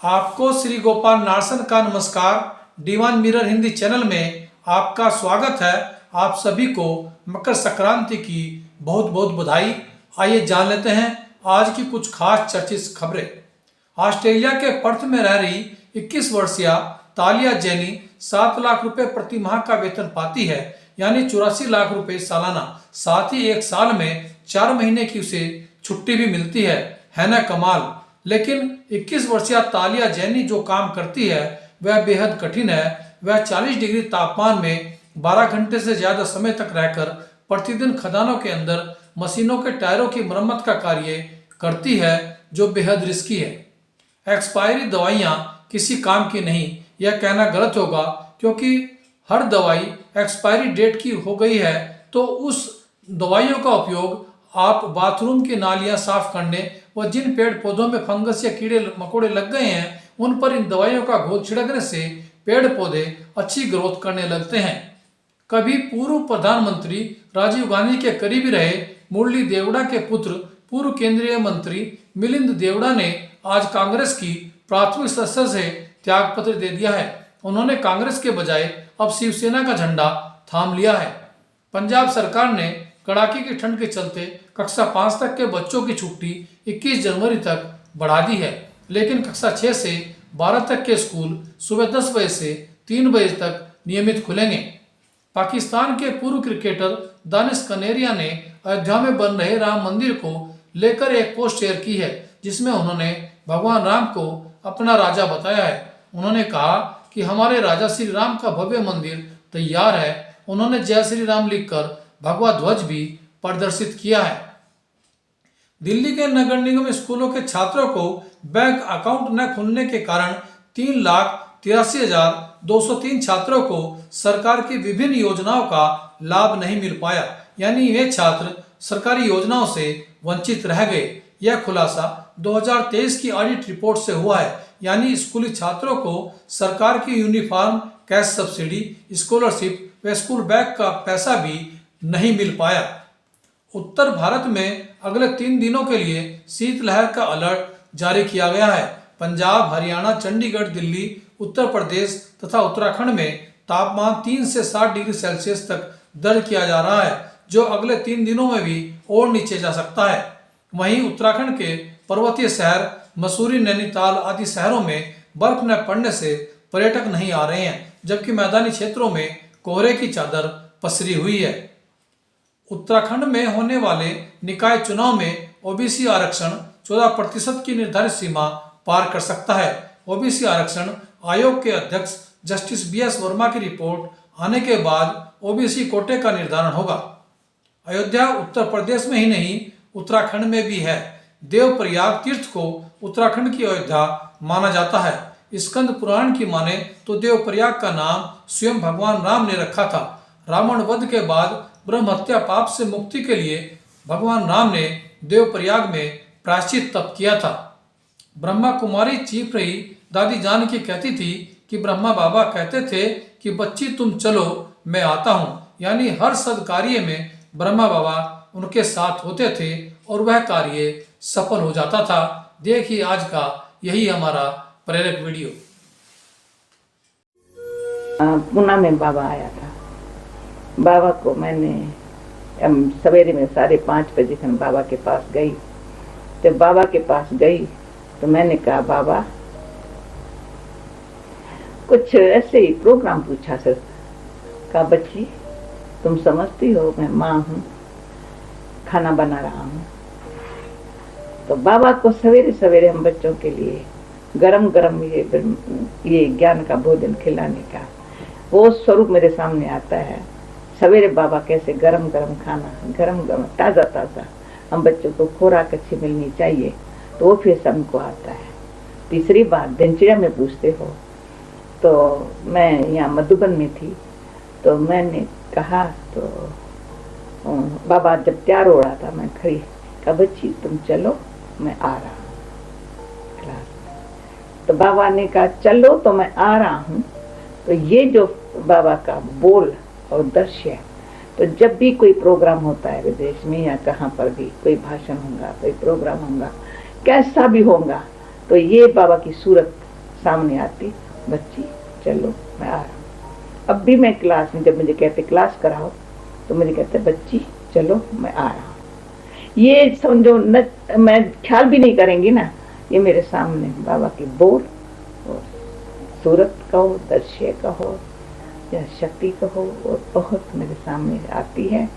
आपको श्री गोपाल नारसन का नमस्कार। डिवाइन मिरर हिंदी चैनल में आपका स्वागत है। आप सभी को मकर संक्रांति की बहुत बहुत बधाई। आइए जान लेते हैं आज की कुछ खास चर्चित खबरें। ऑस्ट्रेलिया के पर्थ में रह रही 21 वर्षीय तालिया जेनी 7 लाख रुपए प्रति माह का वेतन पाती है, यानी 84 लाख रुपए सालाना। साथ ही एक साल में 4 महीने की उसे छुट्टी भी मिलती है ना कमाल। लेकिन 21 वर्षीय तालिया जेनी जो काम करती है वह बेहद कठिन है। वह 40 डिग्री तापमान में 12 घंटे से ज्यादा समय तक रहकर प्रतिदिन खदानों के अंदर मशीनों के टायरों की मरम्मत का कार्य करती है, जो बेहद रिस्की है। एक्सपायरी दवाइयाँ किसी काम की नहीं, यह कहना गलत होगा, क्योंकि हर दवाई एक्सपायरी डेट की हो गई है तो उस दवाइयों का उपयोग आप बाथरूम की नालियां साफ करने व जिन पेड़ पौधों में फंगस या कीड़े मकोड़े लग गए हैं उन पर इन दवाइयों का घोल छिड़कने से पेड़ पौधे अच्छी ग्रोथ करने लगते हैं। कभी पूर्व प्रधानमंत्री राजीव गांधी के करीबी रहे मुरली देवड़ा के पुत्र पूर्व केंद्रीय मंत्री मिलिंद देवड़ा ने आज कांग्रेस की प्राथमिक सदस्य से त्यागपत्र दे दिया है। उन्होंने कांग्रेस के बजाय अब शिवसेना का झंडा थाम लिया है। पंजाब सरकार ने कड़ाके की ठंड के चलते कक्षा 5 तक के बच्चों की छुट्टी 21 जनवरी तक बढ़ा दी है, लेकिन कक्षा 6 से 12 तक के स्कूल सुबह 10 बजे से 3 बजे तक नियमित खुलेंगे। पाकिस्तान के पूर्व क्रिकेटर दानिश कनेरिया ने अयोध्या में बन रहे राम मंदिर को लेकर एक पोस्ट शेयर की है, जिसमें उन्होंने भगवान राम को अपना राजा बताया है। उन्होंने कहा कि हमारे राजा श्री राम का भव्य मंदिर तैयार है। उन्होंने जय श्री राम लिखकर भगवा ध्वज भी प्रदर्शित किया है। दिल्ली के नगर निगम स्कूलों के छात्रों को बैंक अकाउंट न खुलने के कारण 3,83,203 छात्रों को सरकार की विभिन्न योजनाओं का लाभ नहीं मिल पाया, यानी वे छात्र सरकारी योजनाओं से वंचित रह गए। यह खुलासा 2023 की ऑडिट रिपोर्ट से हुआ है, यानी स्कूली छात्रों को सरकार की यूनिफॉर्म, कैश सब्सिडी, स्कॉलरशिप व स्कूल बैग का पैसा भी नहीं मिल पाया। उत्तर भारत में अगले 3 दिनों के लिए शीतलहर का अलर्ट जारी किया गया है। पंजाब, हरियाणा, चंडीगढ़, दिल्ली, उत्तर प्रदेश तथा उत्तराखंड में तापमान 3 से 7 डिग्री सेल्सियस तक दर्ज किया जा रहा है, जो अगले 3 दिनों में भी और नीचे जा सकता है। वहीं उत्तराखंड के पर्वतीय शहर मसूरी, नैनीताल आदि शहरों में बर्फ न पड़ने से पर्यटक नहीं आ रहे हैं, जबकि मैदानी क्षेत्रों में कोहरे की चादर पसरी हुई है। उत्तराखंड में होने वाले निकाय चुनाव में ओबीसी आरक्षण 14% की निर्धारित सीमा पार कर सकता है। ओबीसी आरक्षण आयोग के अध्यक्ष जस्टिस BS वर्मा की रिपोर्ट आने के बाद ओबीसी कोटे का निर्धारण होगा। अयोध्या उत्तर प्रदेश में ही नहीं, उत्तराखंड में भी है। देवप्रयाग तीर्थ को उत्तराखंड की अयोध्या माना जाता है। स्कंद पुराण की माने तो देवप्रयाग का नाम स्वयं भगवान राम ने रखा था। रावण वध के बाद ब्रह्म हत्या पाप से मुक्ति के लिए भगवान राम ने देवप्रयाग में प्रायश्चित तप किया था। ब्रह्मा कुमारी चीफ रही दादी जानकी कहती थी कि ब्रह्मा बाबा कहते थे कि बच्ची तुम चलो मैं आता हूँ, यानी हर सद्कार्य में ब्रह्मा बाबा उनके साथ होते थे और वह कार्य सफल हो जाता था। देखिए आज का यही हमारा प्रेरक वीडियो। पूना में बाबा आया था। बाबा को मैंने सवेरे में 5:30 बजे बाबा के पास गई। तो बाबा के पास गई तो मैंने कहा बाबा, कुछ ऐसे ही प्रोग्राम पूछा सर। कहा बच्ची तुम समझती हो मैं माँ हूँ, खाना बना रहा हूँ। तो बाबा को सवेरे सवेरे हम बच्चों के लिए गरम गरम ये ज्ञान का भोजन खिलाने का वो स्वरूप मेरे सामने आता है। सवेरे बाबा कैसे गरम गरम खाना, गरम गरम ताज़ा ताज़ा हम बच्चों को खुराक अच्छी मिलनी चाहिए, तो वो फिर सबको आता है। तीसरी बात दिनचर्या में पूछते हो, तो मैं यहाँ मधुबन में थी तो मैंने कहा, तो बाबा जब तैयार हो रहा था मैं खड़ी, कहा बच्ची तुम चलो मैं आ रहा हूँ क्लास। तो बाबा ने कहा चलो तो मैं आ रहा हूँ। तो ये जो बाबा का बोल और दृश्य है, तो जब भी कोई प्रोग्राम होता है विदेश में या कहाँ पर भी कोई भाषण होगा, कोई प्रोग्राम होगा, कैसा भी होगा, तो ये बाबा की सूरत सामने आती, बच्ची चलो मैं आ रहा हूँ। अब भी मैं क्लास में जब मुझे कहते क्लास कराओ तो मुझे कहते बच्ची चलो मैं आ रहा हूँ। ये समझो न, मैं ख्याल भी नहीं करेंगी ना, ये मेरे सामने बाबा की बोल और सूरत का हो, दृश्य का हो या शक्ति का हो, और बहुत मेरे सामने आती है।